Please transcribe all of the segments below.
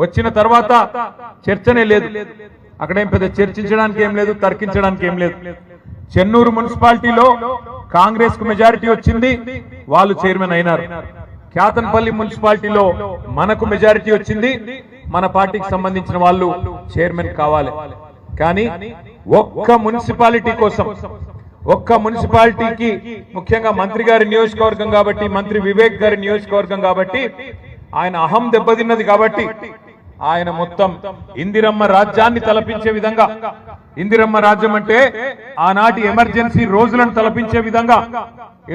వచ్చిన తర్వాత చర్చనే లేదు. అక్కడేం పెద్ద చర్చించడానికి ఏం లేదు, తర్కించడానికి ఏం లేదు. చెన్నూరు మున్సిపాలిటీలో కాంగ్రెస్ కు మెజారిటీ వచ్చింది, వాళ్ళు చైర్మన్ అయినారు. క్యాతన్పల్లి మున్సిపాలిటీలో మనకు మెజారిటీ వచ్చింది, మన పార్టీకి సంబంధించిన వాళ్ళు చైర్మన్ కావాలి. కానీ ఒక్క మున్సిపాలిటీ కోసం, ఒక్క మున్సిపాలిటీకి, ముఖ్యంగా మంత్రి గారి నియోజకవర్గం కాబట్టి, మంత్రి వివేక్ గారి నియోజకవర్గం కాబట్టి, ఆయన అహం దెబ్బతిన్నది కాబట్టి ఆయన మొత్తం ఇందిరమ్మ రాజ్యాన్ని తలపించే విధంగా, ఇందిరమ్మ రాజ్యం అంటే ఆనాటి ఎమర్జెన్సీ రోజులను తలపించే విధంగా,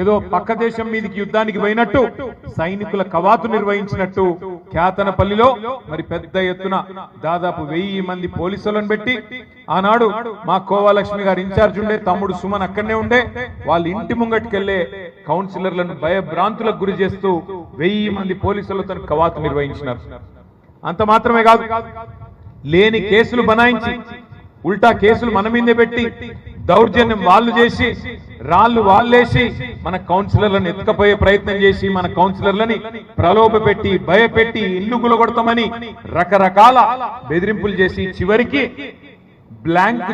ఏదో పక్క దేశం మీదకి యుద్ధానికి పోయినట్టు సైనికుల కవాతు నిర్వహించినట్టు క్యాతనపల్లిలో మరి పెద్ద ఎత్తున దాదాపు 1000 మంది పోలీసులను పెట్టి, ఆనాడు మా కోవాలక్ష్మి గారు ఇన్ఛార్జ్ ఉండే, తమ్ముడు సుమన్ అక్కడనే ఉండే, వాళ్ళ ఇంటి ముంగట్టుకెళ్లే కౌన్సిలర్లను భయభ్రాంతులకు గురి చేస్తూ 1000 మంది పోలీసులతో కవాతు నిర్వహించినారు. అంత మాత్రమే కాదు, లేని కేసులు బనాయించి ఉల్టా కేసులు మన మీదే పెట్టి దౌర్జన్యం వాళ్ళు చేసి, రాళ్లు వాళ్ళేసి మన కౌన్సిలర్లను ఎత్తుకపోయే ప్రయత్నం చేసి, మన కౌన్సిలర్లని ప్రలోభ పెట్టి, భయపెట్టి, ఇల్లు గులగొడతామని రకరకాల బెదిరింపులు చేసి, చివరికి బ్లాంక్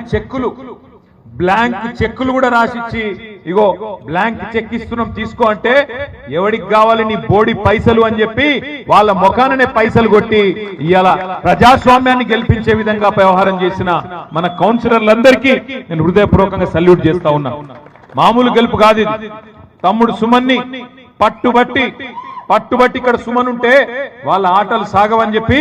చెక్కులు కూడా రాసిచ్చి, ఇగో బ్లాంక్ చెక్ ఇస్తున్నాం తీసుకో అంటే, ఎవడికి కావాలి నీ బోడి పైసలు అని చెప్పి వాళ్ళ ముఖాననే పైసలు కొట్టి ఇవాళ ప్రజాస్వామ్యాన్ని గెలిపించే విధంగా వ్యవహారం చేసిన మన కౌన్సిలర్లందరికీ నేను హృదయపూర్వకంగా సల్యూట్ చేస్తా ఉన్నా. మామూలు గెలుపు కాదు ఇది. తమ్ముడు సుమన్ని పట్టుబట్టి ఇక్కడ సుమన్ ఉంటే వాళ్ళ ఆటలు సాగవని చెప్పి